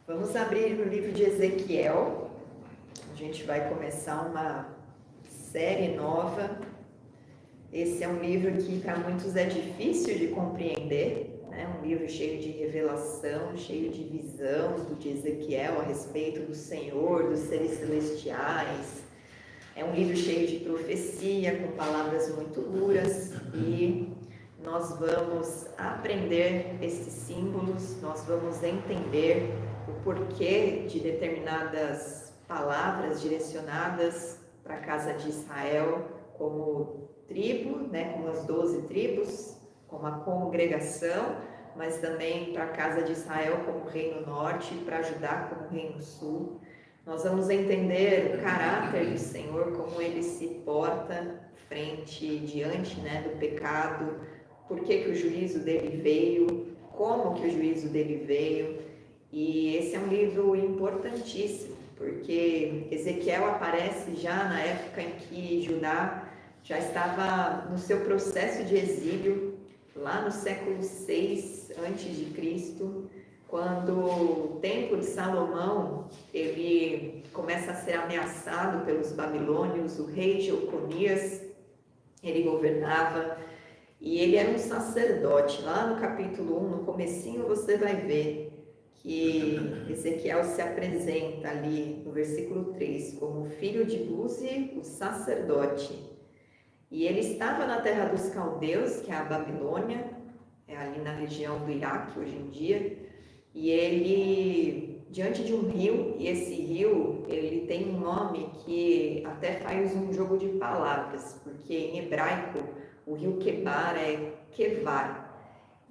Vamos abrir no livro de Ezequiel. A gente vai começar uma série nova. Esse é um livro que para muitos é difícil de compreender, né? Um livro cheio de revelação, cheio de visão de Ezequiel a respeito do Senhor, dos seres celestiais. É um livro cheio de profecia, com palavras muito duras, e nós vamos aprender esses símbolos, nós vamos entender o porquê de determinadas palavras direcionadas para a casa de Israel como tribo, né, como as 12 tribos, como a congregação, mas também para a casa de Israel como Reino Norte e para Judá como Reino Sul. Nós vamos entender o caráter do Senhor, como ele se porta diante, né, do pecado, por que o juízo dele veio, como que o juízo dele veio. E esse é um livro importantíssimo, porque Ezequiel aparece já na época em que Judá já estava no seu processo de exílio, lá no século 6 a.C., quando o templo de Salomão ele começa a ser ameaçado pelos babilônios. O rei Jeconias, ele governava, e ele era um sacerdote. Lá no capítulo 1, no comecinho, você vai ver que Ezequiel se apresenta ali no versículo 3 como filho de Buzi, o sacerdote. E ele estava na terra dos caldeus, que é a Babilônia, é ali na região do Iraque hoje em dia, e ele diante de um rio, e esse rio ele tem um nome que até faz um jogo de palavras, porque em hebraico o rio Quebar é Kevar,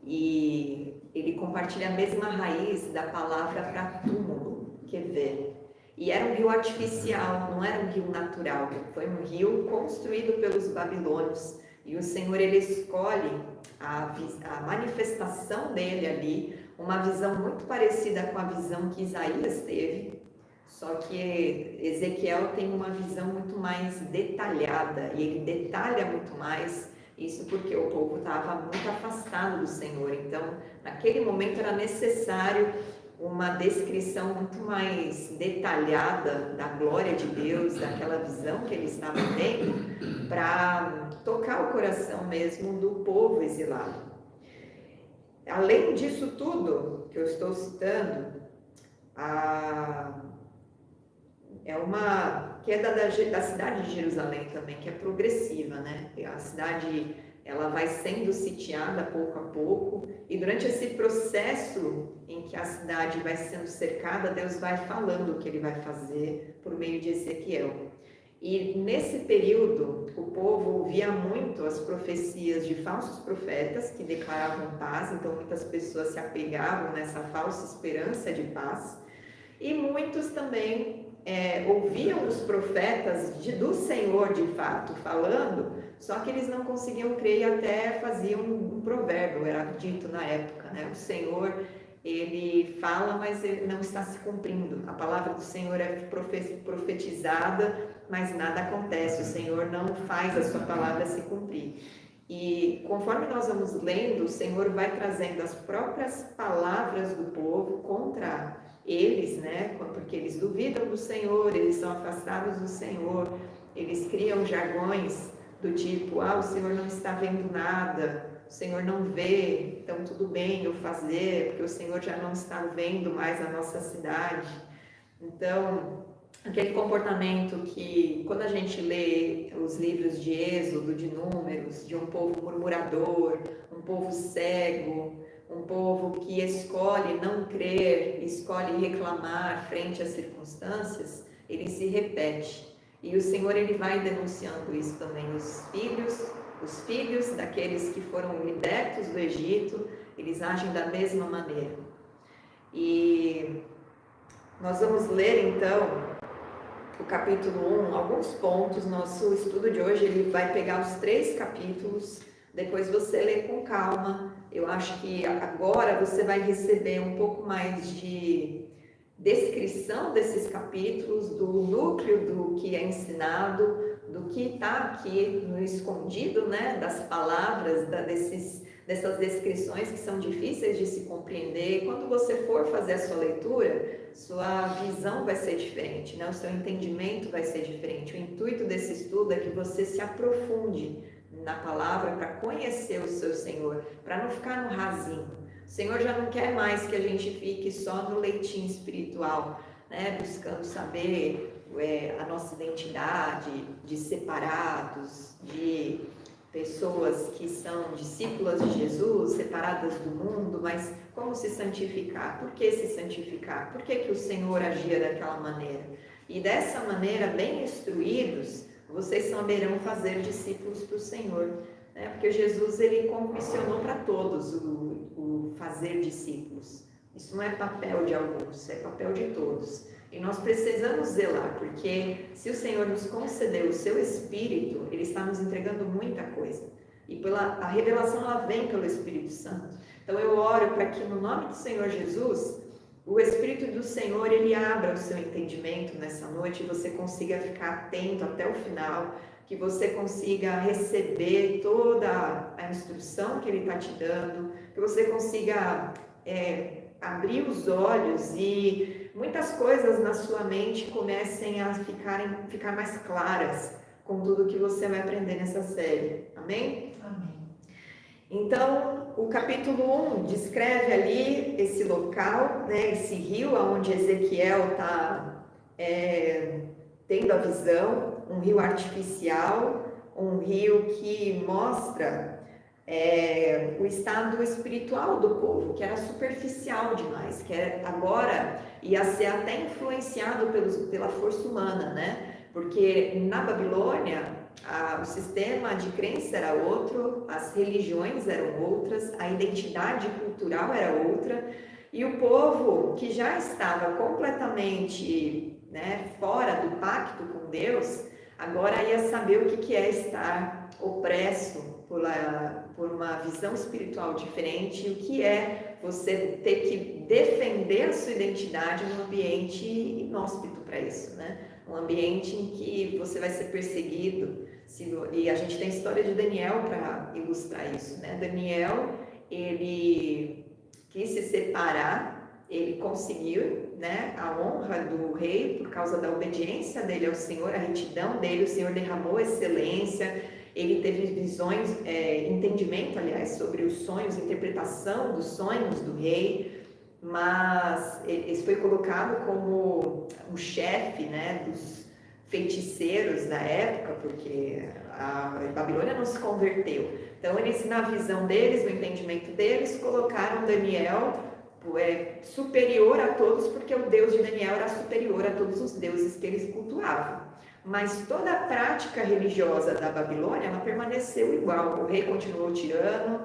e ele compartilha a mesma raiz da palavra para túmulo, Kever. E era um rio artificial, não era um rio natural, foi um rio construído pelos babilônios. E o Senhor ele escolhe a manifestação dele ali, uma visão muito parecida com a visão que Isaías teve, só que Ezequiel tem uma visão muito mais detalhada, e ele detalha muito mais. Isso porque o povo estava muito afastado do Senhor, então naquele momento era necessário uma descrição muito mais detalhada da glória de Deus, daquela visão que ele estava tendo, para tocar o coração mesmo do povo exilado. Além disso tudo que eu estou citando, é uma queda da cidade de Jerusalém também, que é progressiva, né? A cidade ela vai sendo sitiada pouco a pouco, e durante esse processo em que a cidade vai sendo cercada, Deus vai falando o que ele vai fazer por meio de Ezequiel. E nesse período, o povo ouvia muito as profecias de falsos profetas que declaravam paz, então muitas pessoas se apegavam nessa falsa esperança de paz, e muitos também ouviam os profetas do Senhor de fato falando, só que eles não conseguiam crer e até faziam um provérbio, era dito na época, né? O Senhor ele fala, mas ele não está se cumprindo. A palavra do Senhor é profetizada, mas nada acontece. O Senhor não faz a sua palavra se cumprir. E conforme nós vamos lendo, o Senhor vai trazendo as próprias palavras do povo contra eles, né? Porque eles duvidam do Senhor, eles são afastados do Senhor, eles criam jargões do tipo, o Senhor não está vendo nada, o Senhor não vê, então tudo bem eu fazer, porque o Senhor já não está vendo mais a nossa cidade. Então, aquele comportamento que, quando a gente lê os livros de Êxodo, de Números, de um povo murmurador, um povo cego, um povo que escolhe não crer, escolhe reclamar frente às circunstâncias, ele se repete. E o Senhor ele vai denunciando isso também. Os filhos daqueles que foram libertos do Egito, eles agem da mesma maneira. E nós vamos ler então o capítulo 1, alguns pontos. Nosso estudo de hoje ele vai pegar os 3 capítulos, depois você lê com calma. Eu acho que agora você vai receber um pouco mais de descrição desses capítulos, do núcleo do que é ensinado, do que está aqui no escondido, né, das palavras, dessas descrições que são difíceis de se compreender. Quando você for fazer a sua leitura, sua visão vai ser diferente, né? O seu entendimento vai ser diferente. O intuito desse estudo é que você se aprofunde na palavra para conhecer o seu Senhor, para não ficar no rasinho. O Senhor já não quer mais que a gente fique só no leitinho espiritual, né? Buscando saber a nossa identidade, de separados, de pessoas que são discípulas de Jesus, separadas do mundo, mas como se santificar? Por que se santificar? Por que o Senhor agia daquela maneira? E dessa maneira, bem instruídos, vocês saberão fazer discípulos para o Senhor, né? Porque Jesus, ele comissionou para todos o fazer discípulos. Isso não é papel de alguns, é papel de todos. E nós precisamos zelar, porque se o Senhor nos concedeu o seu Espírito, Ele está nos entregando muita coisa. E a revelação, ela vem pelo Espírito Santo. Então eu oro para que no nome do Senhor Jesus, o Espírito do Senhor, Ele abra o seu entendimento nessa noite e você consiga ficar atento até o final, que você consiga receber toda a instrução que Ele está te dando, que você consiga abrir os olhos e muitas coisas na sua mente comecem a ficar mais claras com tudo que você vai aprender nessa série. Amém? Amém. Então, o capítulo 1 descreve ali esse local, né, esse rio onde Ezequiel está tendo a visão, um rio artificial, um rio que mostra o estado espiritual do povo, que era superficial demais, que agora ia ser até influenciado pela força humana, né? Porque na Babilônia o sistema de crença era outro, as religiões eram outras, a identidade cultural era outra, e o povo que já estava completamente, né, fora do pacto com Deus, agora ia saber o que é estar opresso por uma visão espiritual diferente, o que é você ter que defender a sua identidade num ambiente inóspito para isso, né? Um ambiente em que você vai ser perseguido. E a gente tem a história de Daniel para ilustrar isso, né? Daniel, ele quis se separar, ele conseguiu, né, a honra do rei por causa da obediência dele ao Senhor, a retidão dele, o Senhor derramou excelência. Ele teve visões, entendimento, aliás, sobre os sonhos, interpretação dos sonhos do rei, mas ele foi colocado como o chefe, né, dos feiticeiros da época, porque a Babilônia não se converteu. Então, eles, na visão deles, no entendimento deles, colocaram Daniel superior a todos, porque o Deus de Daniel era superior a todos os deuses que eles cultuavam. Mas toda a prática religiosa da Babilônia, ela permaneceu igual. O rei continuou tirano,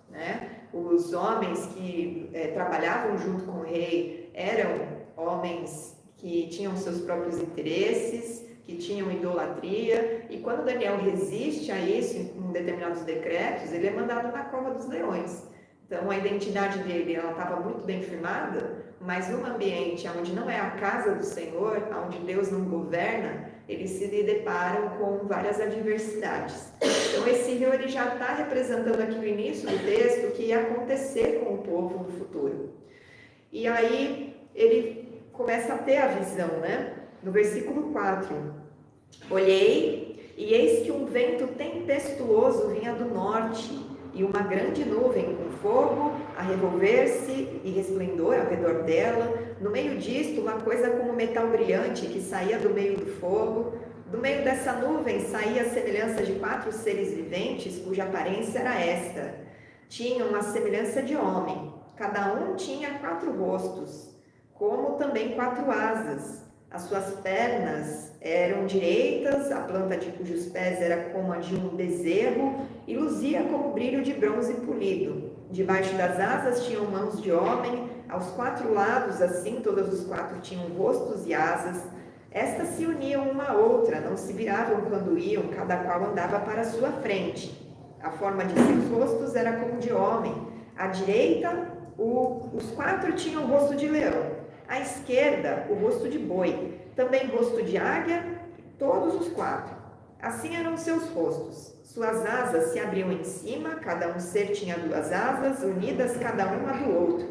né? Os homens que trabalhavam junto com o rei eram homens que tinham seus próprios interesses, que tinham idolatria. E quando Daniel resiste a isso, em determinados decretos, ele é mandado na cova dos leões. Então, a identidade dele estava muito bem firmada, mas num ambiente onde não é a casa do Senhor, onde Deus não governa, eles se deparam com várias adversidades. Então, esse rio ele já está representando aqui no início do texto o que ia acontecer com o povo no futuro. E aí, ele começa a ter a visão, né? No versículo 4. Olhei, e eis que um vento tempestuoso vinha do norte, e uma grande nuvem com fogo a revolver-se e resplendor ao redor dela. No meio disto, uma coisa como metal brilhante que saía do meio do fogo. Do meio dessa nuvem saía a semelhança de 4 seres viventes, cuja aparência era esta. Tinham a semelhança de homem. Cada um tinha 4 rostos, como também 4 asas. As suas pernas eram direitas, a planta de cujos pés era como a de um bezerro e luzia como brilho de bronze polido. Debaixo das asas tinham mãos de homem, aos 4 lados, assim, todos os 4 tinham rostos e asas. Estas se uniam uma à outra, não se viravam quando iam, cada qual andava para a sua frente. A forma de seus rostos era como de homem. À direita, os 4 tinham o rosto de leão. À esquerda, o rosto de boi, também rosto de águia, todos os 4. Assim eram seus rostos. Suas asas se abriam em cima, cada um ser tinha 2 asas, unidas cada uma do outro.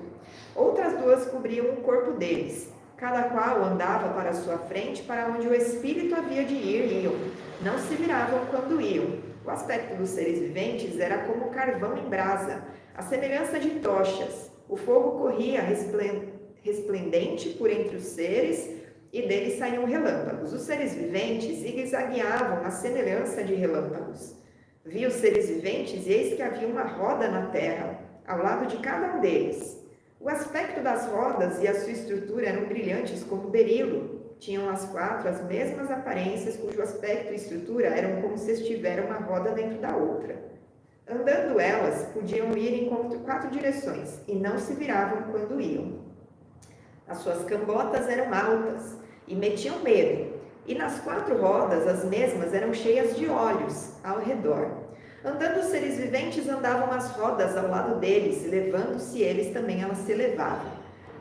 Outras 2 cobriam o corpo deles. Cada qual andava para sua frente, para onde o espírito havia de ir, iam. Não se viravam quando iam. O aspecto dos seres viventes era como carvão em brasa, a semelhança de tochas. O fogo corria resplendente por entre os seres, e deles saíam relâmpagos. Os seres viventes zigue-zagueavam à semelhança de relâmpagos. Vi os seres viventes, e eis que havia uma roda na terra, ao lado de cada um deles. O aspecto das rodas e a sua estrutura eram brilhantes como berilo. Tinham as 4 as mesmas aparências, cujo aspecto e estrutura eram como se estivesse uma roda dentro da outra. Andando elas, podiam ir em 4 direções, e não se viravam quando iam. As suas cambotas eram altas, e metiam medo, e nas 4 rodas, as mesmas, eram cheias de olhos ao redor. Andando os seres viventes, andavam as rodas ao lado deles, e levando-se eles também, elas se elevavam.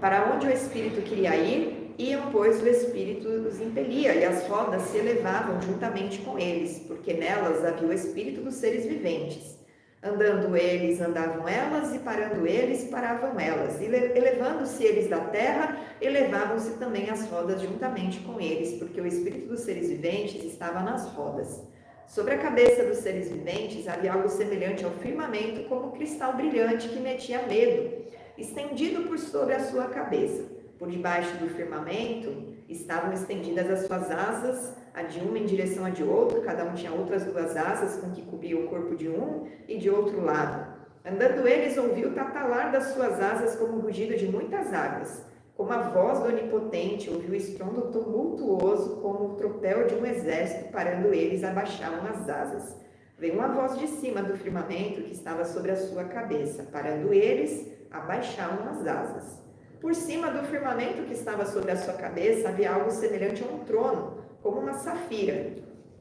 Para onde o Espírito queria ir, iam, pois o Espírito os impelia, e as rodas se elevavam juntamente com eles, porque nelas havia o Espírito dos seres viventes. Andando eles, andavam elas, e parando eles, paravam elas. E elevando-se eles da terra, elevavam-se também as rodas juntamente com eles, porque o Espírito dos seres viventes estava nas rodas. Sobre a cabeça dos seres viventes havia algo semelhante ao firmamento, como cristal brilhante que metia medo, estendido por sobre a sua cabeça. Por debaixo do firmamento estavam estendidas as suas asas, a de uma em direção à de outro, cada um tinha outras 2 asas com que cobria o corpo de um e de outro lado. Andando eles, ouviu o tatalar das suas asas como o rugido de muitas águas. Como a voz do Onipotente, ouviu o estrondo tumultuoso como o tropel de um exército, parando eles, abaixavam as asas. Veio uma voz de cima do firmamento que estava sobre a sua cabeça. Parando eles, abaixavam as asas. Por cima do firmamento que estava sobre a sua cabeça havia algo semelhante a um trono, como uma safira.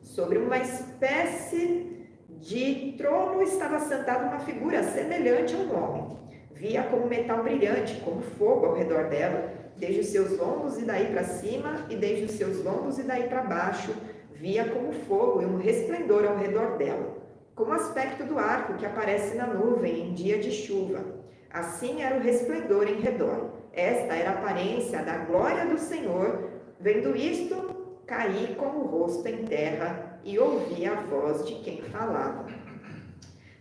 Sobre uma espécie de trono estava sentada uma figura semelhante a um homem. Via como metal brilhante, como fogo ao redor dela, desde os seus lombos e daí para cima, e desde os seus lombos e daí para baixo, via como fogo e um resplendor ao redor dela, como o aspecto do arco que aparece na nuvem em dia de chuva. Assim era o resplendor em redor. Esta era a aparência da glória do Senhor. Vendo isto, caí com o rosto em terra e ouvi a voz de quem falava.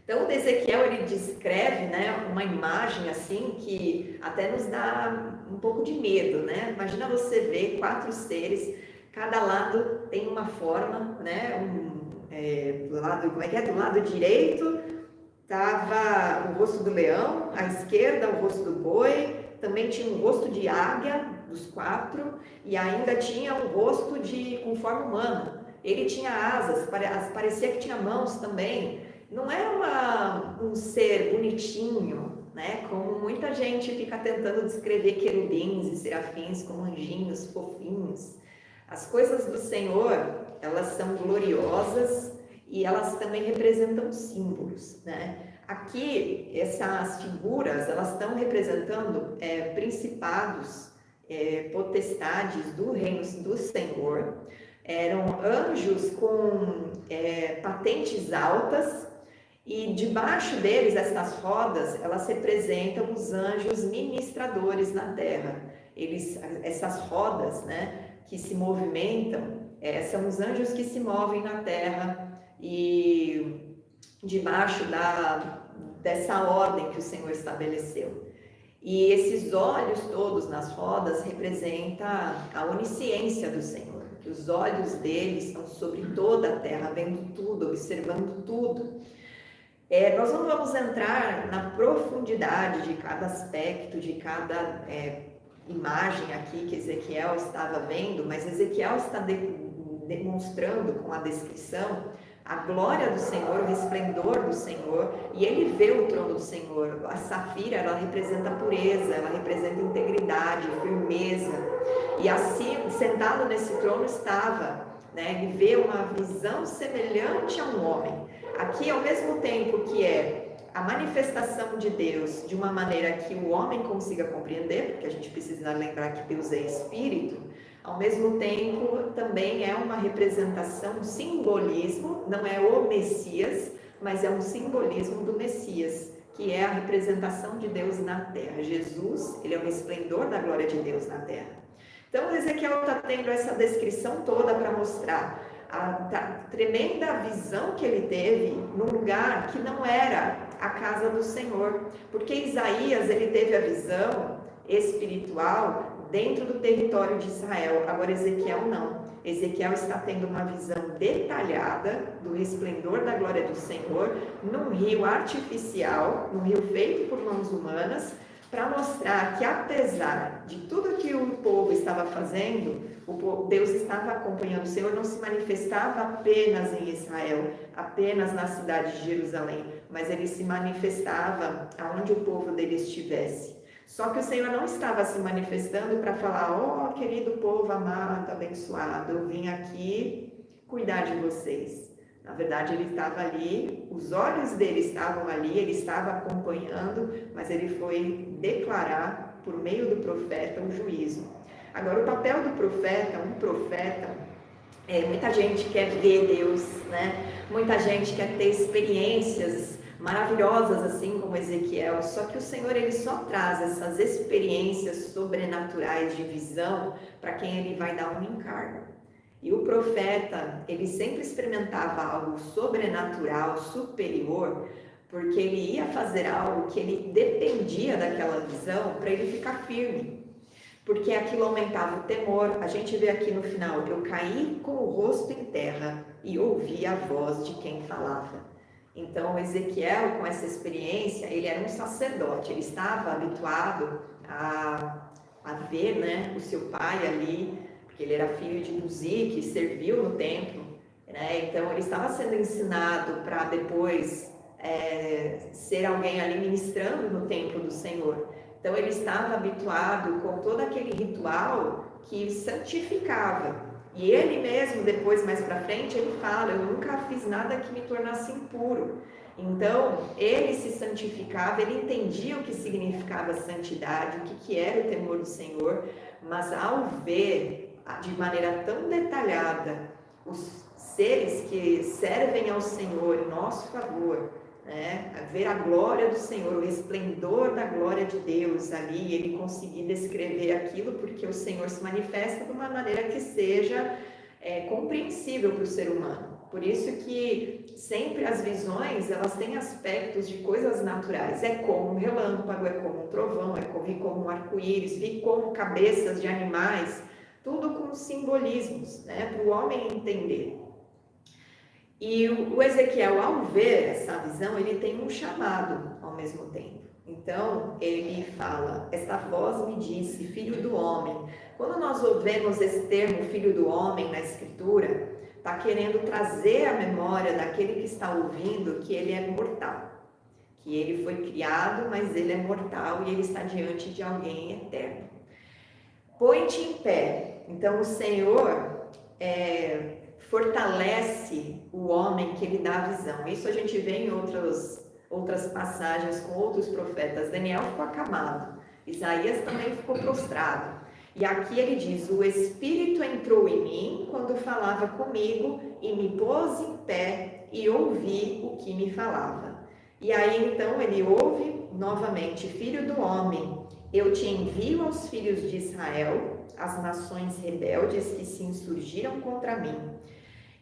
Então, o Ezequiel, ele descreve, né, uma imagem assim que até nos dá um pouco de medo, né? Imagina você ver 4 seres, cada lado tem uma forma, né? Do lado direito estava o rosto do leão, à esquerda o rosto do boi, também tinha um rosto de águia, dos 4, e ainda tinha um rosto com forma humana. Ele tinha asas, parecia que tinha mãos também. Não era um ser bonitinho, né? Como muita gente fica tentando descrever querubins e serafins como anjinhos fofinhos. As coisas do Senhor, elas são gloriosas e elas também representam símbolos, né? Aqui, essas figuras, elas estão representando principados, potestades do reino do Senhor. Eram anjos com patentes altas, e debaixo deles, essas rodas, elas representam os anjos ministradores na terra. Essas rodas, né, que se movimentam, são os anjos que se movem na terra, e debaixo dessa ordem que o Senhor estabeleceu. E esses olhos todos nas rodas representam a onisciência do Senhor, que os olhos dele estão sobre toda a terra, vendo tudo, observando tudo. Nós não vamos entrar na profundidade de cada aspecto, de cada imagem aqui que Ezequiel estava vendo, mas Ezequiel está demonstrando com a descrição a glória do Senhor, o resplendor do Senhor, e ele vê o trono do Senhor. A safira, ela representa pureza, ela representa integridade, firmeza, e assim, sentado nesse trono estava, né, ele vê uma visão semelhante a um homem. Aqui, ao mesmo tempo que é a manifestação de Deus de uma maneira que o homem consiga compreender, porque a gente precisa lembrar que Deus é Espírito, Ao mesmo tempo, também é uma representação, um simbolismo, não é o Messias, mas é um simbolismo do Messias, que é a representação de Deus na terra. Jesus, ele é o resplendor da glória de Deus na terra. Então, Ezequiel está tendo essa descrição toda para mostrar a tremenda visão que ele teve num lugar que não era a casa do Senhor, porque Isaías, ele teve a visão espiritual dentro do território de Israel, agora Ezequiel não. Ezequiel está tendo uma visão detalhada do resplendor da glória do Senhor num rio artificial, num rio feito por mãos humanas, para mostrar que apesar de tudo que o povo estava fazendo, Deus estava acompanhando. O Senhor não se manifestava apenas em Israel, apenas na cidade de Jerusalém, mas ele se manifestava aonde o povo dele estivesse. Só que o Senhor não estava se manifestando para falar: querido povo amado, abençoado, eu vim aqui cuidar de vocês. Na verdade, ele estava ali, os olhos dele estavam ali, ele estava acompanhando, mas ele foi declarar, por meio do profeta, o juízo. Agora, o papel do profeta, muita gente quer ver Deus, né? Muita gente quer ter experiências maravilhosas, assim como Ezequiel, só que o Senhor, ele só traz essas experiências sobrenaturais de visão para quem ele vai dar um encargo. E o profeta, ele sempre experimentava algo sobrenatural, superior, porque ele ia fazer algo que ele dependia daquela visão para ele ficar firme. Porque aquilo aumentava o temor. A gente vê aqui no final: eu caí com o rosto em terra e ouvi a voz de quem falava. Então, Ezequiel, com essa experiência, ele era um sacerdote, ele estava habituado a ver, né, o seu pai ali, porque ele era filho de Buzi, que serviu no templo, né? Então ele estava sendo ensinado para depois ser alguém ali ministrando no templo do Senhor. Então ele estava habituado com todo aquele ritual que santificava. E ele mesmo, depois, mais para frente, ele fala: eu nunca fiz nada que me tornasse impuro. Então, ele se santificava, ele entendia o que significava santidade, o que era o temor do Senhor, mas ao ver de maneira tão detalhada os seres que servem ao Senhor em nosso favor, né? Ver a glória do Senhor, o resplendor da glória de Deus ali, ele conseguir descrever aquilo, porque o Senhor se manifesta de uma maneira que seja compreensível para o ser humano. Por isso que sempre as visões, elas têm aspectos de coisas naturais. É como um relâmpago, é como um trovão, vi como um arco-íris, vi como cabeças de animais, tudo com simbolismos, né, para o homem entender. E o Ezequiel, ao ver essa visão, ele tem um chamado ao mesmo tempo. Então, ele fala: esta voz me disse, filho do homem. Quando nós ouvemos esse termo, filho do homem, na Escritura, está querendo trazer à memória daquele que está ouvindo que ele é mortal. Que ele foi criado, mas ele é mortal e ele está diante de alguém eterno. Põe-te em pé. Então, o Senhor fortalece o homem que ele dá a visão. Isso a gente vê em outras passagens com outros profetas. Daniel ficou acamado, Isaías também ficou prostrado. E aqui ele diz: o Espírito entrou em mim quando falava comigo e me pôs em pé e ouvi o que me falava. E aí então ele ouve novamente: filho do homem, eu te envio aos filhos de Israel, as nações rebeldes que se insurgiram contra mim.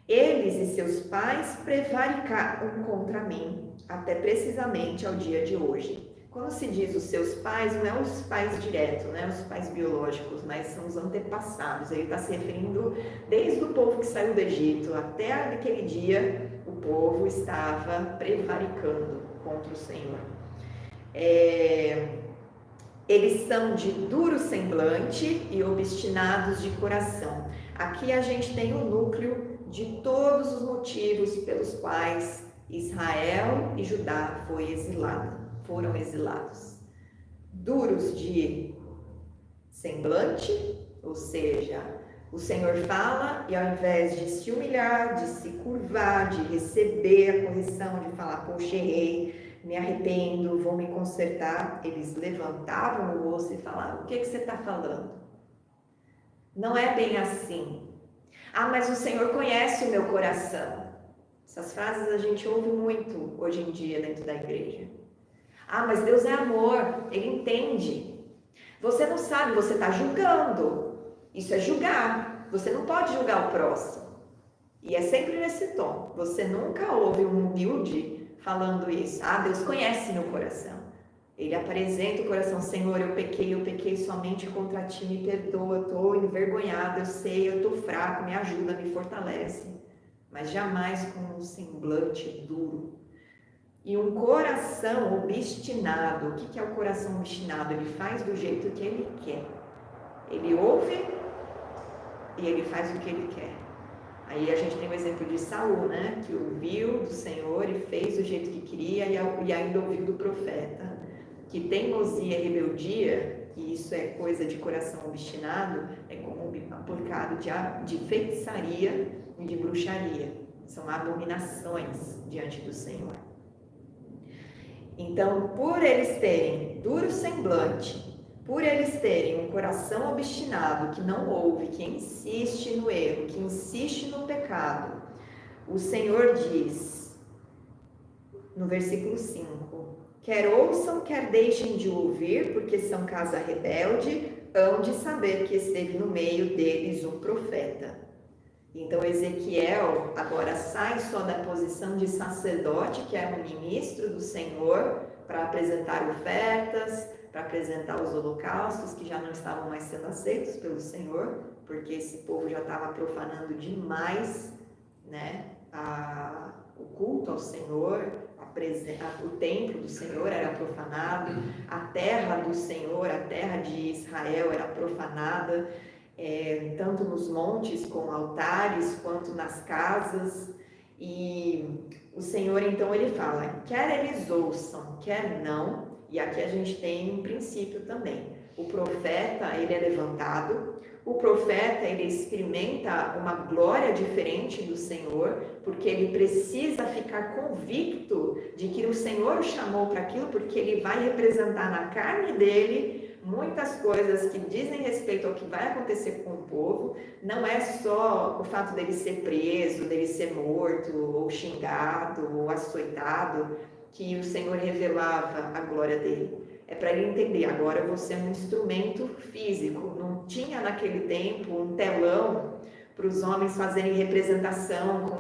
Eles e seus pais prevaricaram contra mim, até precisamente ao dia de hoje. Quando se diz os seus pais, não é os pais diretos, né, os pais biológicos, mas são os antepassados. Ele está se referindo desde o povo que saiu do Egito até aquele dia, o povo estava prevaricando contra o Senhor. Eles são de duro semblante e obstinados de coração. Aqui a gente tem o núcleo de todos os motivos pelos quais Israel e Judá foram exilados. Duros de semblante, ou seja, o Senhor fala e ao invés de se humilhar, de se curvar, de receber a correção, de falar: poxa, errei, me arrependo, vou me consertar, eles levantavam o rosto e falavam: o que você está falando? Não é bem assim. Ah, mas o Senhor conhece o meu coração. Essas frases a gente ouve muito hoje em dia dentro da igreja. Ah, mas Deus é amor, Ele entende. Você não sabe, você está julgando. Isso é julgar. Você não pode julgar o próximo. E é sempre nesse tom. Você nunca ouve um humilde falando isso. Ah, Deus conhece meu coração. Ele apresenta o coração, Senhor, eu pequei somente contra ti, me perdoa, eu estou envergonhado, eu sei, eu estou fraco, me ajuda, me fortalece. Mas jamais com um semblante duro. E um coração obstinado, o que é o coração obstinado? Ele faz do jeito que ele quer. Ele ouve e ele faz o que ele quer. Aí a gente tem o exemplo de Saul, né? Que ouviu do Senhor e fez do jeito que queria e ainda ouviu do profeta. Que teimosia e rebeldia, que isso é coisa de coração obstinado, é como aplicado de feitiçaria e de bruxaria. São abominações diante do Senhor. Então, por eles terem duro semblante, por eles terem um coração obstinado, que não ouve, que insiste no erro, que insiste no pecado, o Senhor diz, no versículo 5, quer ouçam, quer deixem de ouvir, porque são casa rebelde, hão de saber que esteve no meio deles um profeta. Então Ezequiel agora sai só da posição de sacerdote, que era um ministro do Senhor, para apresentar ofertas, para apresentar os holocaustos, que já não estavam mais sendo aceitos pelo Senhor, porque esse povo já estava profanando demais, né, o culto ao Senhor, o templo do Senhor era profanado, a terra do Senhor, a terra de Israel era profanada, tanto nos montes com altares, quanto nas casas. E o Senhor então ele fala, quer eles ouçam, quer não, e aqui a gente tem um princípio também. O profeta, ele é levantado, o profeta, ele experimenta uma glória diferente do Senhor, porque ele precisa ficar convicto de que o Senhor o chamou para aquilo, porque ele vai representar na carne dele muitas coisas que dizem respeito ao que vai acontecer com o povo. Não é só o fato dele ser preso, dele ser morto, ou xingado, ou açoitado, que o Senhor revelava a glória dele. É para ele entender, agora você é um instrumento físico. Não tinha naquele tempo um telão para os homens fazerem representação com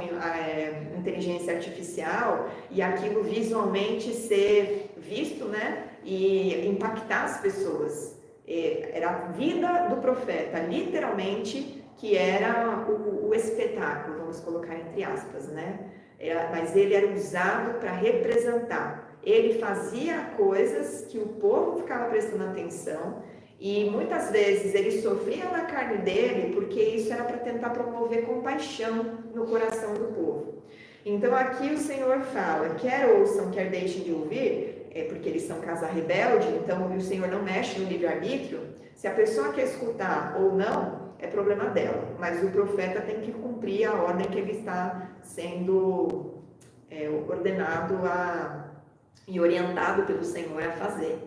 inteligência artificial e aquilo visualmente ser visto, né, e impactar as pessoas. Era a vida do profeta, literalmente, que era o espetáculo, vamos colocar entre aspas, né? Mas ele era usado para representar. Ele fazia coisas que o povo ficava prestando atenção e muitas vezes ele sofria na carne dele porque isso era para tentar promover compaixão no coração do povo. Então aqui o Senhor fala, quer ouçam, quer deixem de ouvir, porque eles são casa rebelde, então o Senhor não mexe no livre-arbítrio. Se a pessoa quer escutar ou não, é problema dela, mas o profeta tem que cumprir a ordem que ele está sendo ordenado e orientado pelo Senhor a fazer.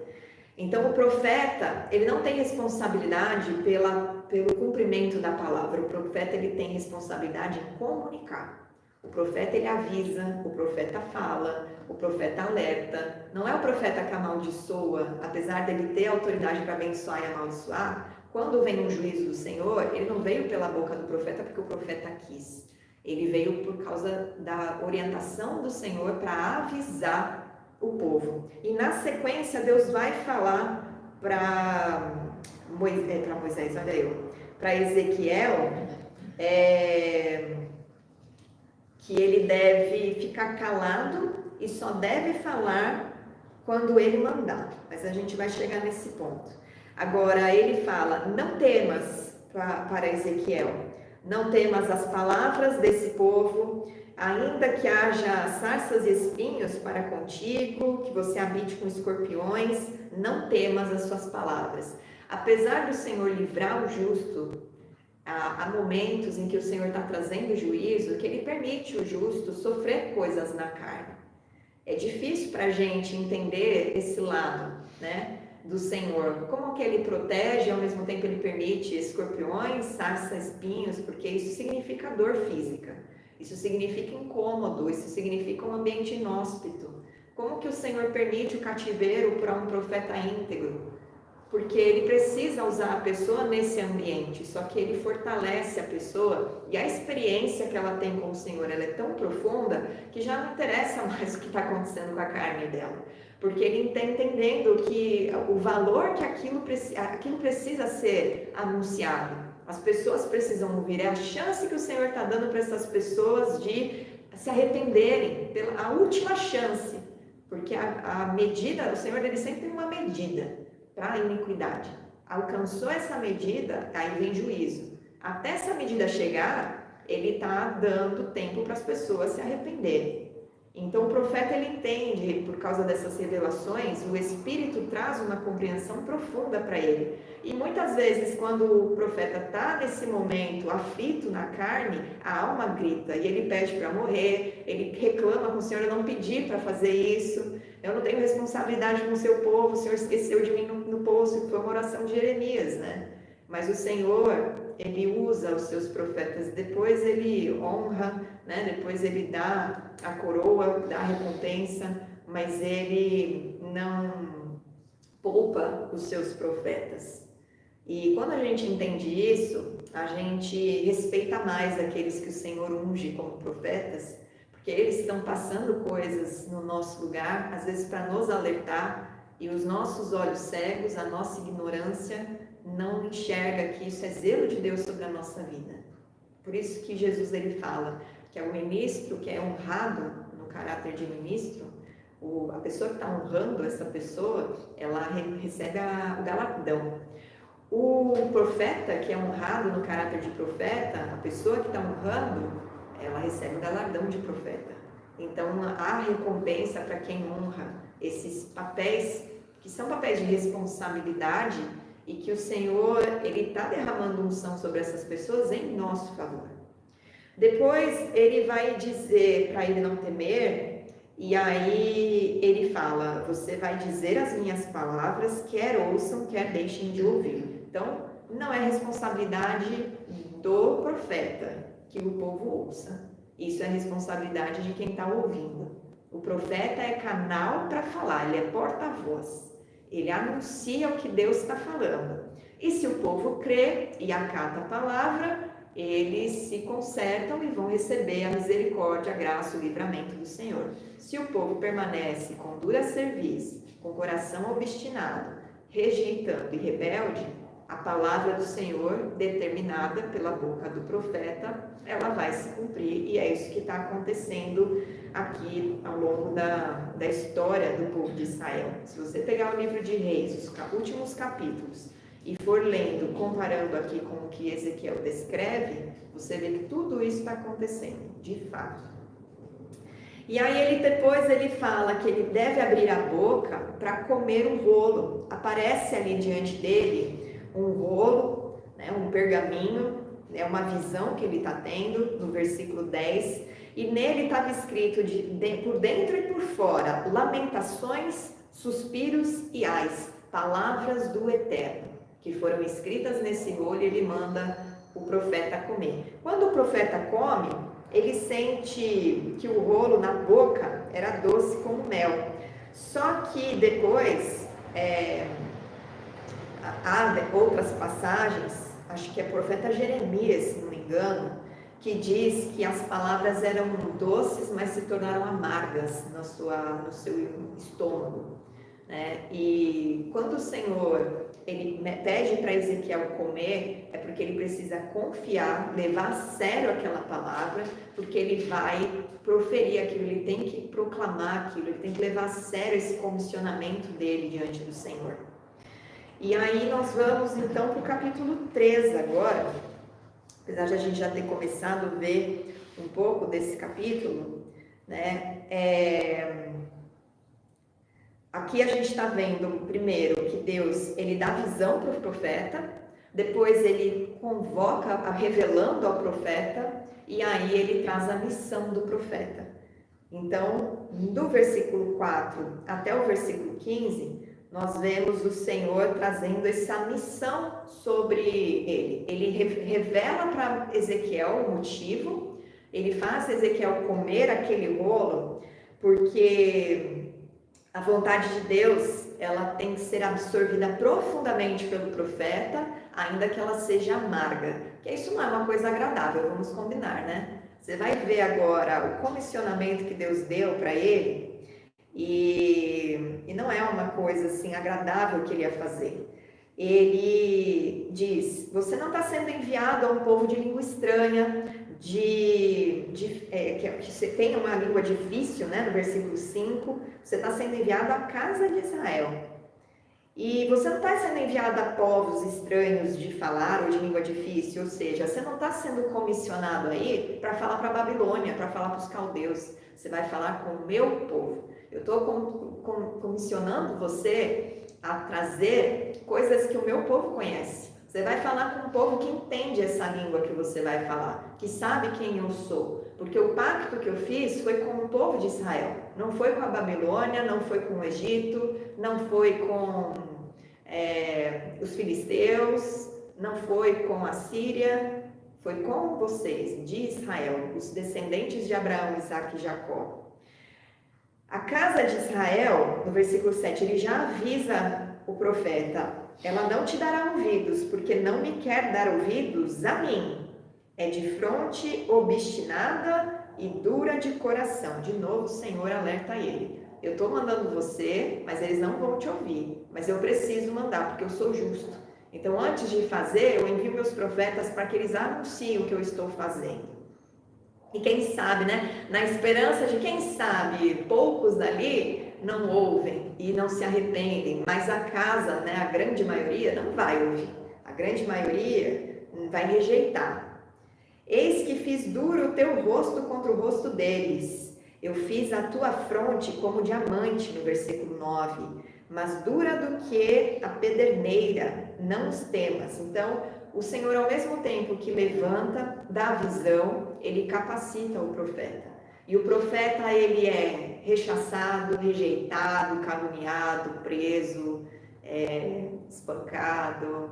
Então o profeta, ele não tem responsabilidade pelo cumprimento da palavra, o profeta ele tem responsabilidade em comunicar. O profeta ele avisa, o profeta fala, o profeta alerta. Não é o profeta que amaldiçoa, apesar dele ter autoridade para abençoar e amaldiçoar. Quando vem um juízo do Senhor, ele não veio pela boca do profeta porque o profeta quis. Ele veio por causa da orientação do Senhor para avisar o povo. E na sequência Deus vai falar para Moisés, olha eu, para Ezequiel, que ele deve ficar calado e só deve falar quando ele mandar. Mas a gente vai chegar nesse ponto. Agora ele fala, não temas, para Ezequiel, não temas as palavras desse povo, ainda que haja sarças e espinhos para contigo, que você habite com escorpiões, não temas as suas palavras. Apesar do Senhor livrar o justo, há momentos em que o Senhor está trazendo juízo, que Ele permite o justo sofrer coisas na carne. É difícil para a gente entender esse lado, né, do Senhor. Como que Ele protege e ao mesmo tempo Ele permite escorpiões escorpiões, sarça, espinhos, porque isso significa dor física, isso significa incômodo, isso significa um ambiente inóspito. Como que o Senhor permite o cativeiro para um profeta íntegro? Porque ele precisa usar a pessoa nesse ambiente, só que ele fortalece a pessoa e a experiência que ela tem com o Senhor, ela é tão profunda que já não interessa mais o que está acontecendo com a carne dela, porque ele está entendendo que o valor que aquilo precisa ser anunciado, as pessoas precisam ouvir, é a chance que o Senhor está dando para essas pessoas de se arrependerem, a última chance, porque a medida, o Senhor ele sempre tem uma medida para a iniquidade. Alcançou essa medida, aí vem juízo. Até essa medida chegar, ele está dando tempo para as pessoas se arrependerem. Então o profeta ele entende, por causa dessas revelações, o Espírito traz uma compreensão profunda para ele. E muitas vezes, quando o profeta está nesse momento aflito na carne, a alma grita e ele pede para morrer, ele reclama com o Senhor: eu não pedi para fazer isso, eu não tenho responsabilidade com o seu povo, o Senhor esqueceu de mim no poço, que foi uma oração de Jeremias, né? Mas o Senhor, ele usa os seus profetas, depois ele honra, né? Depois ele dá a coroa, dá a recompensa, mas ele não poupa os seus profetas. E quando a gente entende isso, a gente respeita mais aqueles que o Senhor unge como profetas, porque eles estão passando coisas no nosso lugar, às vezes para nos alertar, e os nossos olhos cegos, a nossa ignorância, não enxerga que isso é zelo de Deus sobre a nossa vida. Por isso que Jesus ele fala que é o ministro que é honrado no caráter de ministro, a pessoa que está honrando essa pessoa, ela recebe o galardão. O profeta que é honrado no caráter de profeta, a pessoa que está honrando, ela recebe o galardão de profeta. Então há recompensa para quem honra esses papéis, que são papéis de responsabilidade, e que o Senhor ele está derramando unção sobre essas pessoas em nosso favor. Depois ele vai dizer para ele não temer, e aí ele fala: você vai dizer as minhas palavras, quer ouçam, quer deixem de ouvir. Então não é responsabilidade do profeta que o povo ouça, isso é responsabilidade de quem está ouvindo. O profeta é canal para falar, ele é porta-voz, ele anuncia o que Deus está falando. E se o povo crê e acata a palavra, eles se consertam e vão receber a misericórdia, a graça, o livramento do Senhor. Se o povo permanece com dura cerviz, com coração obstinado, rejeitando e rebelde, a palavra do Senhor, determinada pela boca do profeta, ela vai se cumprir, e é isso que está acontecendo aqui ao longo da história do povo de Israel. Se você pegar o livro de Reis, os últimos capítulos, e for lendo, comparando aqui com o que Ezequiel descreve, você vê que tudo isso está acontecendo, de fato. E aí depois ele fala que ele deve abrir a boca para comer um rolo. Aparece ali diante dele um rolo, né, um pergaminho, é uma visão que ele está tendo, no versículo 10, e nele estava escrito por dentro e por fora, lamentações, suspiros e ais, palavras do Eterno, que foram escritas nesse rolo, e ele manda o profeta comer. Quando o profeta come, ele sente que o rolo na boca era doce como mel. Só que depois, há outras passagens, acho que é profeta Jeremias, se não me engano, que diz que as palavras eram doces, mas se tornaram amargas no seu estômago, né? E quando o Senhor ele pede para Ezequiel comer, é porque ele precisa confiar, levar a sério aquela palavra, porque ele vai proferir aquilo, ele tem que proclamar aquilo, ele tem que levar a sério esse comissionamento dele diante do Senhor. E aí nós vamos então para o capítulo 3 agora, apesar de a gente já ter começado a ver um pouco desse capítulo, né? Aqui a gente está vendo, primeiro, que Deus, ele dá visão para o profeta, depois ele convoca, revelando ao profeta, e aí ele traz a missão do profeta. Então, do versículo 4 até o versículo 15, nós vemos o Senhor trazendo essa missão sobre ele. Ele revela para Ezequiel o motivo, ele faz Ezequiel comer aquele rolo, porque a vontade de Deus, ela tem que ser absorvida profundamente pelo profeta, ainda que ela seja amarga. Porque isso não é uma coisa agradável, vamos combinar, né? Você vai ver agora o comissionamento que Deus deu para ele, e não é uma coisa assim agradável que ele ia fazer. Ele diz: você não está sendo enviado a um povo de língua estranha, que você tem uma língua difícil, né? No versículo 5, você está sendo enviado à casa de Israel. E você não está sendo enviado a povos estranhos de falar ou de língua difícil, ou seja, você não está sendo comissionado aí para falar para a Babilônia, para falar para os caldeus. Você vai falar com o meu povo. Eu estou comissionando você a trazer coisas que o meu povo conhece. Você vai falar com um povo que entende essa língua que você vai falar, que sabe quem eu sou. Porque o pacto que eu fiz foi com o povo de Israel. Não foi com a Babilônia, não foi com o Egito, não foi com os filisteus, não foi com a Síria, foi com vocês, de Israel, os descendentes de Abraão, Isaque e Jacó. A casa de Israel, no versículo 7, ele já avisa o profeta: ela não te dará ouvidos, porque não me quer dar ouvidos a mim. É de fronte obstinada e dura de coração. De novo o Senhor alerta ele: eu estou mandando você, mas eles não vão te ouvir. Mas eu preciso mandar, porque eu sou justo. Então, antes de fazer, eu envio meus profetas para que eles anunciem o que eu estou fazendo. E quem sabe, né? Na esperança de, quem sabe, poucos dali não ouvem e não se arrependem. Mas a casa, né, a grande maioria, não vai ouvir. A grande maioria vai rejeitar. Eis que fiz duro o teu rosto contra o rosto deles. Eu fiz a tua fronte como diamante, no versículo 9. Mas dura do que a pederneira, não os temas. Então, o Senhor, ao mesmo tempo que levanta, dá a visão, ele capacita o profeta. E o profeta, ele é rechaçado, rejeitado, caluniado, preso, espancado,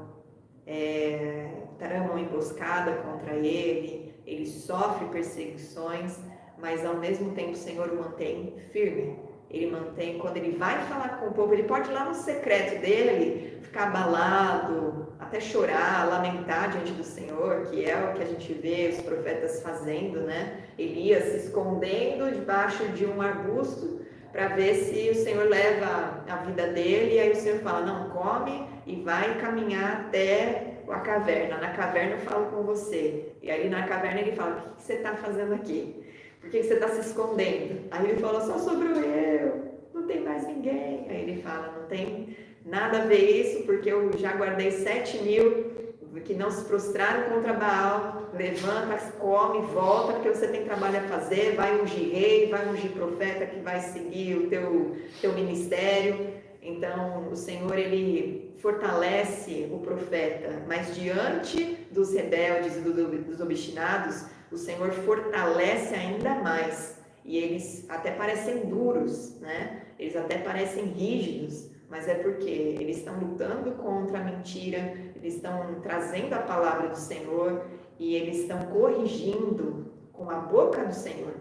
tramam emboscada contra ele, ele sofre perseguições, mas ao mesmo tempo o Senhor o mantém firme. Ele mantém, quando ele vai falar com o povo, ele pode ir lá no secreto dele, ficar abalado, até chorar, lamentar diante do Senhor, que é o que a gente vê os profetas fazendo, né? Elias se escondendo debaixo de um arbusto para ver se o Senhor leva a vida dele, e aí o Senhor fala: não, come e vai caminhar até a caverna. Na caverna eu falo com você. E aí na caverna ele fala: o que você está fazendo aqui? Por que você está se escondendo? Aí ele fala: só sobrou eu, não tem mais ninguém. Aí ele fala: não tem nada a ver isso, porque eu já guardei 7.000 que não se prostraram contra Baal. Levanta, come, volta, porque você tem trabalho a fazer. Vai ungir rei, vai ungir profeta que vai seguir o teu ministério. Então o Senhor, ele fortalece o profeta, mas diante dos rebeldes e dos obstinados, o Senhor fortalece ainda mais. E eles até parecem duros, né? Eles até parecem rígidos, mas é porque eles estão lutando contra a mentira, eles estão trazendo a palavra do Senhor e eles estão corrigindo com a boca do Senhor.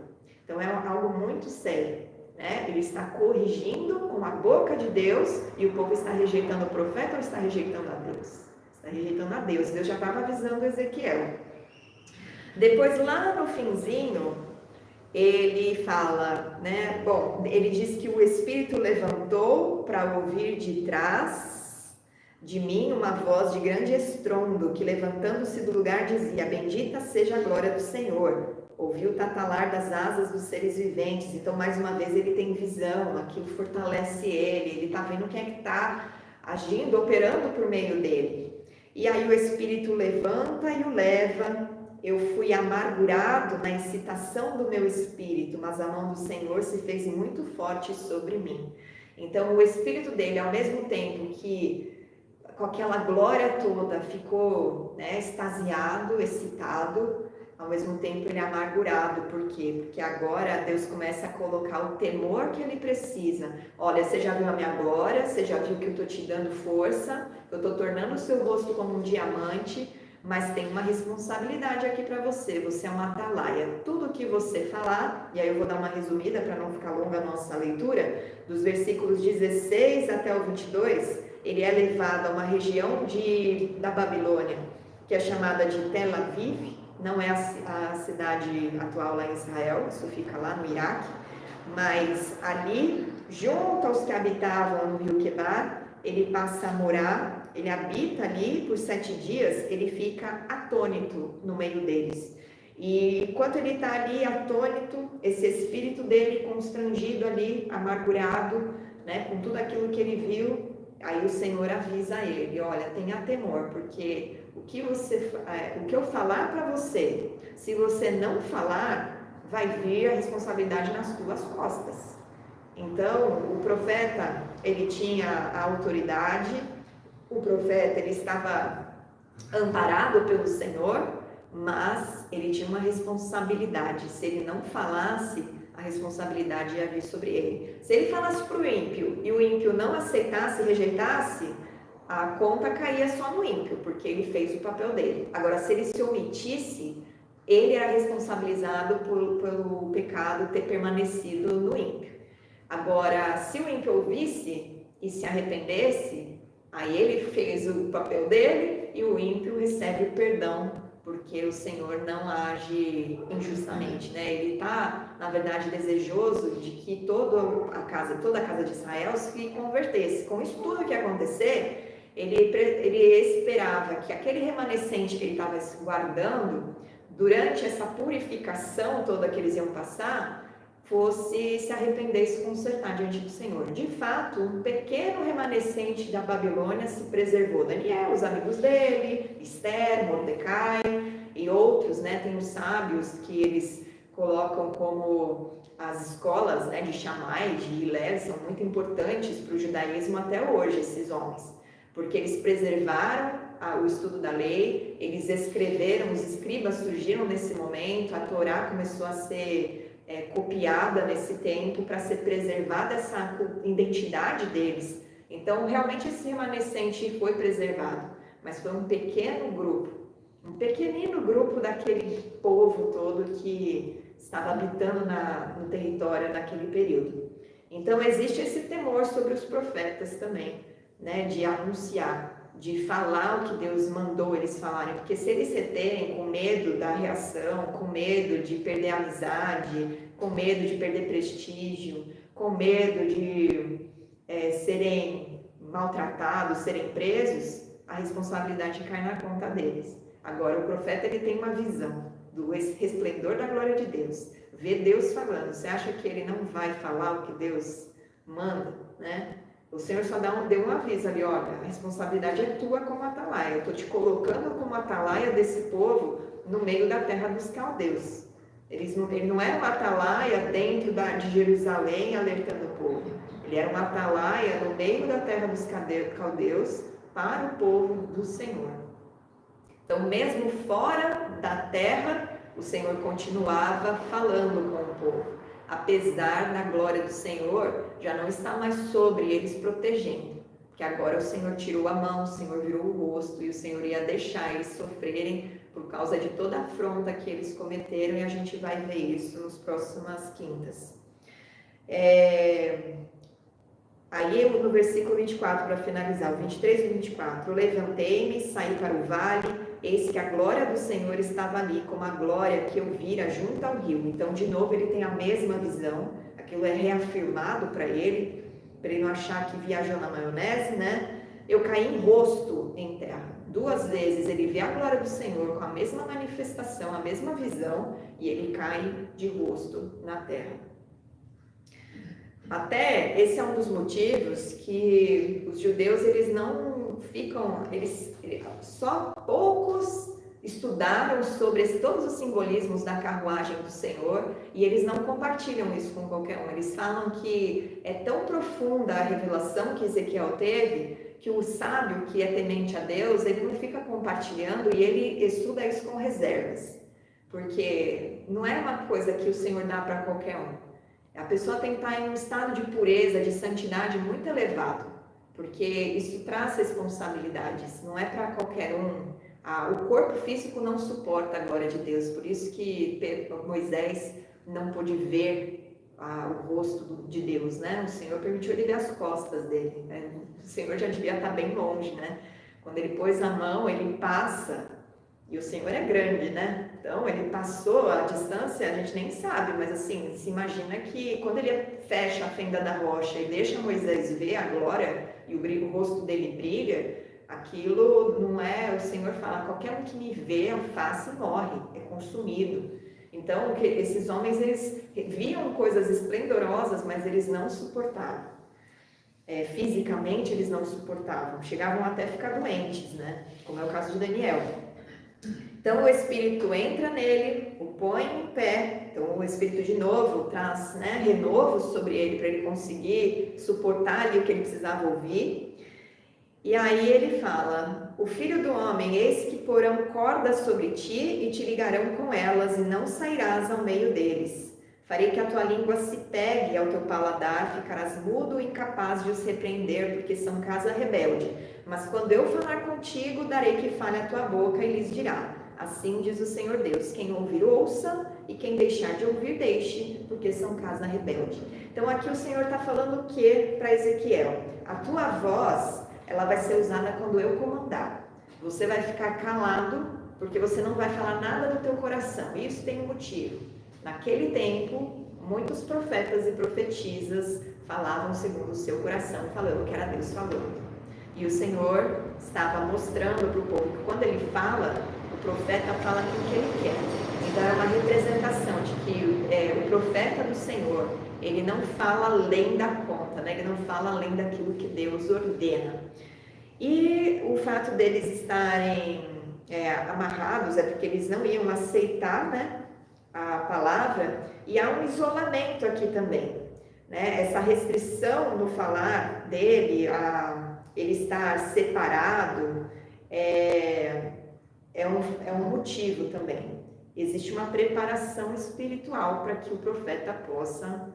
Então é algo muito sério, né? Ele está corrigindo com a boca de Deus, e o povo está rejeitando o profeta ou está rejeitando a Deus? Está rejeitando a Deus. Deus já estava avisando Ezequiel. Depois, lá no finzinho, ele fala, né? Bom, ele diz que o Espírito levantou para ouvir de trás de mim uma voz de grande estrondo, que levantando-se do lugar dizia: bendita seja a glória do Senhor. Ouviu o tatalar das asas dos seres viventes. Então, mais uma vez, ele tem visão, aquilo fortalece ele está vendo quem é que está agindo, operando por meio dele. E aí o Espírito levanta e o leva. Eu fui amargurado na excitação do meu espírito, mas a mão do Senhor se fez muito forte sobre mim. Então, o espírito dele, ao mesmo tempo que com aquela glória toda ficou, né, extasiado, excitado, ao mesmo tempo ele é amargurado. Por quê? Porque agora Deus começa a colocar o temor que ele precisa. Olha, você já viu a minha glória, você já viu que eu estou te dando força, eu estou tornando o seu rosto como um diamante, mas tem uma responsabilidade aqui para você. Você é uma atalaia. Tudo que você falar, e aí eu vou dar uma resumida para não ficar longa a nossa leitura, dos versículos 16 até o 22, ele é levado a uma região da Babilônia, que é chamada de Tel Aviv. Não é a cidade atual lá em Israel, isso fica lá no Iraque, mas ali, junto aos que habitavam no rio Quebar, ele passa a morar, ele habita ali por 7 dias, ele fica atônito no meio deles. E enquanto ele está ali atônito, esse espírito dele constrangido ali, amargurado, né, com tudo aquilo que ele viu, aí o Senhor avisa ele, olha, tenha temor, porque o que eu falar para você, se você não falar, vai vir a responsabilidade nas tuas costas. Então, o profeta, ele tinha a autoridade, o profeta, ele estava amparado pelo Senhor, mas ele tinha uma responsabilidade. Se ele não falasse, a responsabilidade ia vir sobre ele. Se ele falasse para o ímpio e o ímpio não aceitasse, rejeitasse, a conta caía só no ímpio, porque ele fez o papel dele. Agora, se ele se omitisse, ele era responsabilizado pelo pecado ter permanecido no ímpio. Agora, se o ímpio ouvisse e se arrependesse, aí ele fez o papel dele e o ímpio recebe o perdão, porque o Senhor não age injustamente, né? Ele está, na verdade, desejoso de que toda a casa de Israel se convertesse. Com isso tudo que ia acontecer, ele esperava que aquele remanescente que ele estava guardando, durante essa purificação toda que eles iam passar, se arrepender e se consertar diante do Senhor. De fato, um pequeno remanescente da Babilônia se preservou. Daniel, os amigos dele, Esther, Mordecai e outros, né? Tem os sábios que eles colocam como as escolas, né, de Shammai, de Hillel, são muito importantes para o judaísmo até hoje, esses homens, porque eles preservaram o estudo da lei, eles escreveram, os escribas surgiram nesse momento, a Torá começou a ser copiada nesse tempo para ser preservada essa identidade deles. Então, realmente esse remanescente foi preservado, mas foi um pequeno grupo, um pequenino grupo daquele povo todo que estava habitando no território naquele período. Então, existe esse temor sobre os profetas também, né, de anunciar, de falar o que Deus mandou eles falarem, porque se eles reterem com medo da reação, com medo de perder a amizade, com medo de perder prestígio, com medo de serem maltratados, serem presos, a responsabilidade cai na conta deles. Agora, o profeta, ele tem uma visão do resplendor da glória de Deus, vê Deus falando. Você acha que ele não vai falar o que Deus manda, né? O Senhor só deu um aviso ali, olha, a responsabilidade é tua como atalaia. Eu estou te colocando como atalaia desse povo no meio da terra dos caldeus. Ele não era um atalaia dentro de Jerusalém alertando o povo. Ele era um atalaia no meio da terra dos caldeus para o povo do Senhor. Então, mesmo fora da terra, o Senhor continuava falando com o povo. Apesar da glória do Senhor, já não está mais sobre eles protegendo, porque agora o Senhor tirou a mão, o Senhor virou o rosto, e o Senhor ia deixar eles sofrerem por causa de toda a afronta que eles cometeram, e a gente vai ver isso nas próximas quintas. Aí no versículo 24, para finalizar, o 23 e 24, levantei-me, saí para o vale, eis que a glória do Senhor estava ali, como a glória que eu vira junto ao rio. Então, de novo, ele tem a mesma visão, aquilo é reafirmado para ele não achar que viajou na maionese, né? Eu caí em rosto em terra. 2 vezes ele vê a glória do Senhor com a mesma manifestação, a mesma visão, e ele cai de rosto na terra. Até esse é um dos motivos que os judeus, eles não ficam, só poucos estudaram sobre todos os simbolismos da carruagem do Senhor, e eles não compartilham isso com qualquer um. Eles falam que é tão profunda a revelação que Ezequiel teve, que o sábio que é temente a Deus, ele não fica compartilhando, e ele estuda isso com reservas. porque não é uma coisa que o Senhor dá para qualquer um. A pessoa tem que estar em um estado de pureza, de santidade muito elevado, porque isso traz responsabilidades, não é para qualquer um. O corpo físico não suporta a glória de Deus, por isso que Moisés não pôde ver o rosto de Deus, né? O Senhor permitiu ele ver as costas dele, né? O Senhor já devia estar bem longe, né? Quando ele pôs a mão, ele passa, e o Senhor é grande, né? Então ele passou a distância, a gente nem sabe, mas assim, se imagina que quando ele fecha a fenda da rocha e deixa Moisés ver a glória e o rosto dele brilha, aquilo não é, o Senhor fala, qualquer um que me vê a face morre, é consumido. Então, esses homens, eles viam coisas esplendorosas, mas eles não suportavam. Fisicamente, eles não suportavam. Chegavam até a ficar doentes, né? Como é o caso de Daniel. Então, o Espírito entra nele, o põe em pé. Então, o Espírito, de novo, traz, né, renovo sobre ele, para ele conseguir suportar ali o que ele precisava ouvir. E aí ele fala, o filho do homem, eis que porão cordas sobre ti e te ligarão com elas, e não sairás ao meio deles. Farei que a tua língua se pegue ao teu paladar, ficarás mudo e incapaz de os repreender, porque são casa rebelde. Mas quando eu falar contigo, darei que fale a tua boca e lhes dirá. Assim diz o Senhor Deus, quem ouvir, ouça, e quem deixar de ouvir, deixe, porque são casa rebelde. Então aqui o Senhor está falando o que para Ezequiel? A tua voz, ela vai ser usada quando eu comandar. Você vai ficar calado, porque você não vai falar nada do teu coração. Isso tem um motivo. Naquele tempo, muitos profetas e profetisas falavam segundo o seu coração, falando que era Deus falando. E o Senhor estava mostrando para o povo que quando ele fala, o profeta fala aquilo que ele quer. Então é uma representação de que o profeta do Senhor, ele não fala além da conta, né? Ele não fala além daquilo que Deus ordena. E o fato deles estarem amarrados é porque eles não iam aceitar, né, a palavra, e há um isolamento aqui também, né? Essa restrição no falar dele, ele estar separado, é um motivo também. Existe uma preparação espiritual para que o profeta possa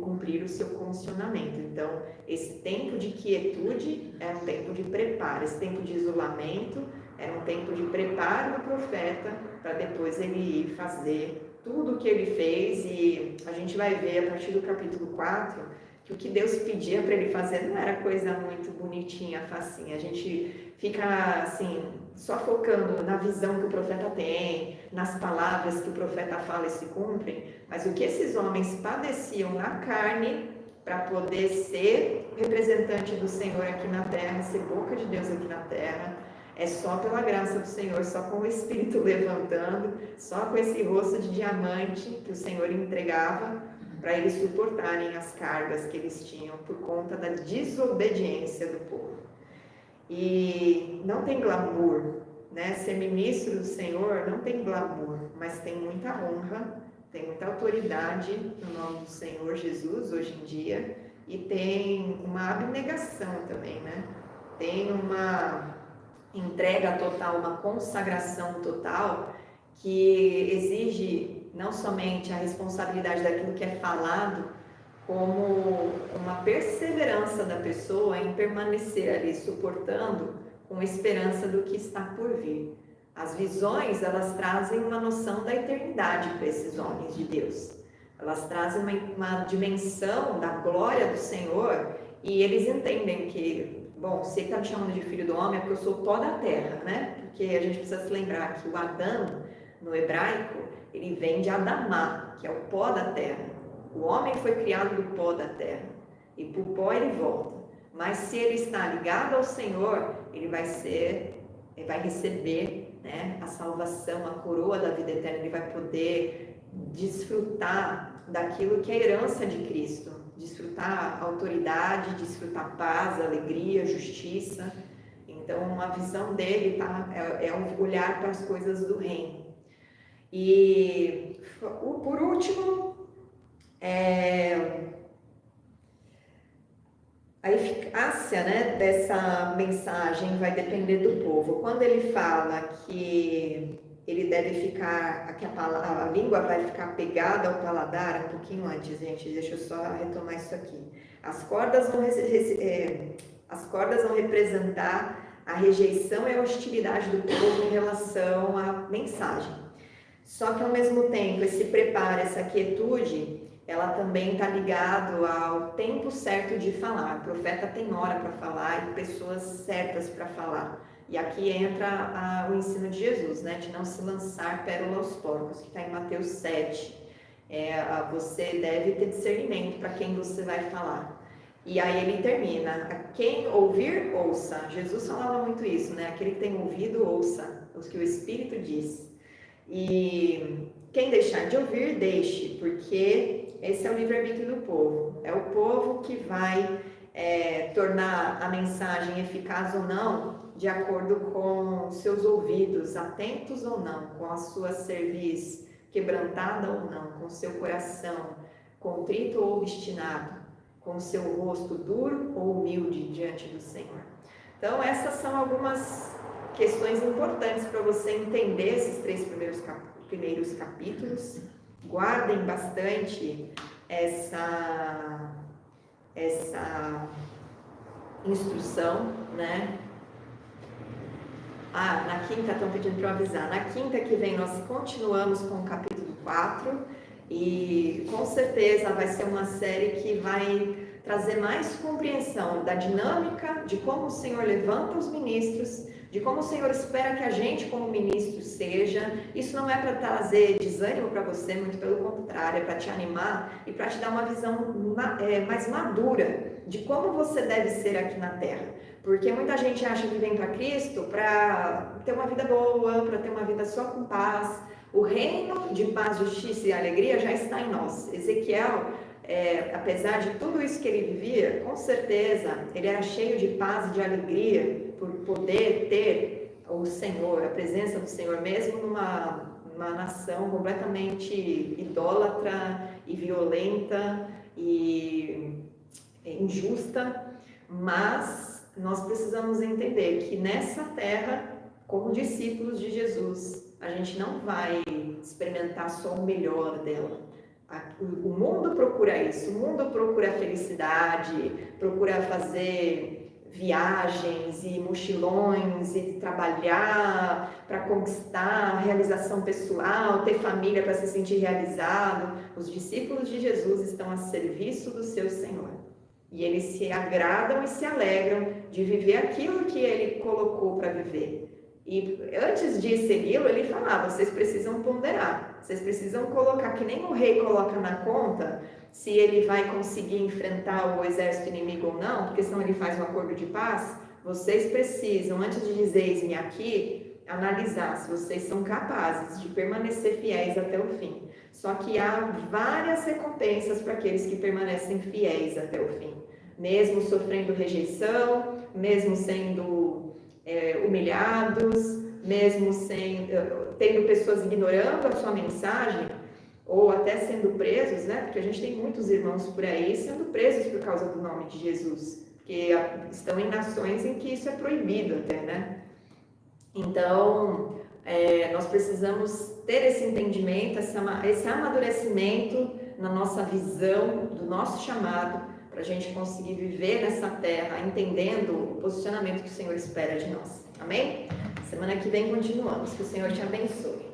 cumprir o seu comissionamento. Então, esse tempo de quietude é um tempo de preparo, esse tempo de isolamento é um tempo de preparo do profeta para depois ele ir fazer tudo o que ele fez. E a gente vai ver a partir do capítulo 4 que o que Deus pedia para ele fazer não era coisa muito bonitinha, facinha. A gente fica assim, só focando na visão que o profeta tem, nas palavras que o profeta fala e se cumprem, mas o que esses homens padeciam na carne para poder ser representante do Senhor aqui na terra, ser boca de Deus aqui na terra, é só pela graça do Senhor, só com o Espírito levantando, só com esse rosto de diamante que o Senhor entregava para eles suportarem as cargas que eles tinham por conta da desobediência do povo. E não tem glamour, né? Ser ministro do Senhor não tem glamour, mas tem muita honra, tem muita autoridade no nome do Senhor Jesus hoje em dia, e tem uma abnegação também, né? Tem uma entrega total, uma consagração total, que exige não somente a responsabilidade daquilo que é falado, como uma perseverança da pessoa em permanecer ali suportando com esperança do que está por vir. As visões, elas trazem uma noção da eternidade para esses homens de Deus. Elas trazem uma dimensão da glória do Senhor, e eles entendem que, bom, se ele está me chamando de filho do homem é porque eu sou o pó da terra, né? Porque a gente precisa se lembrar que o Adão, no hebraico, ele vem de Adamá, que é o pó da terra. O homem foi criado do pó da terra, e por pó ele volta. Mas se ele está ligado ao Senhor, ele vai receber, né, a salvação, a coroa da vida eterna. Ele vai poder desfrutar daquilo que é a herança de Cristo, desfrutar a autoridade, desfrutar paz, alegria, justiça. Então, a visão dele é um olhar para as coisas do reino. E, por último, a eficácia, né, dessa mensagem vai depender do povo. Quando ele fala que ele deve ficar, a língua vai ficar pegada ao paladar. Um pouquinho antes, gente, deixa eu só retomar isso aqui. As cordas vão representar a rejeição e a hostilidade do povo em relação à mensagem. Só que ao mesmo tempo, esse preparo, essa quietude, ela também está ligado ao tempo certo de falar. O profeta tem hora para falar e pessoas certas para falar. E aqui entra o ensino de Jesus, né? De não se lançar pérola aos porcos, que está em Mateus 7. Você deve ter discernimento para quem você vai falar. E aí ele termina, quem ouvir, ouça. Jesus falava muito isso, né? Aquele que tem ouvido, ouça o que o Espírito diz. E quem deixar de ouvir, deixe, porque esse é o livre-arbítrio do povo. É o povo que vai tornar a mensagem eficaz ou não, de acordo com seus ouvidos, atentos ou não, com a sua cerviz quebrantada ou não, com seu coração contrito ou obstinado, com seu rosto duro ou humilde diante do Senhor. Então, essas são algumas questões importantes para você entender esses 3 primeiros capítulos. Guardem bastante essa instrução, né? Na quinta estão pedindo para eu avisar. Na quinta que vem nós continuamos com o capítulo 4 e com certeza vai ser uma série que vai trazer mais compreensão da dinâmica de como o Senhor levanta os ministros, de como o Senhor espera que a gente como ministro seja. Isso não é para trazer desânimo para você, muito pelo contrário, é para te animar e para te dar uma visão mais madura de como você deve ser aqui na Terra. Porque muita gente acha que vem para Cristo para ter uma vida boa, para ter uma vida só com paz. O reino de paz, justiça e alegria já está em nós. Ezequiel, apesar de tudo isso que ele vivia, com certeza ele era cheio de paz e de alegria por poder ter o Senhor, a presença do Senhor, mesmo numa nação completamente idólatra e violenta e injusta. Mas nós precisamos entender que nessa terra, como discípulos de Jesus, a gente não vai experimentar só o melhor dela. O mundo procura isso, o mundo procura felicidade, procura fazer viagens e mochilões e trabalhar para conquistar realização pessoal, ter família para se sentir realizado. Os discípulos de Jesus estão a serviço do seu Senhor. E eles se agradam e se alegram de viver aquilo que ele colocou para viver. E antes de segui-lo, ele falava, vocês precisam ponderar, vocês precisam colocar, que nem o rei coloca na conta, se ele vai conseguir enfrentar o exército inimigo ou não, porque senão ele faz um acordo de paz. Vocês precisam, antes de dizer eis-me aqui, analisar se vocês são capazes de permanecer fiéis até o fim. Só que há várias recompensas para aqueles que permanecem fiéis até o fim. Mesmo sofrendo rejeição, mesmo sendo humilhados, mesmo tendo pessoas ignorando a sua mensagem, ou até sendo presos, né? Porque a gente tem muitos irmãos por aí sendo presos por causa do nome de Jesus, porque estão em nações em que isso é proibido até, né? Então, nós precisamos ter esse entendimento, esse amadurecimento na nossa visão do nosso chamado, para a gente conseguir viver nessa terra, entendendo o posicionamento que o Senhor espera de nós. Amém? Semana que vem continuamos. Que o Senhor te abençoe.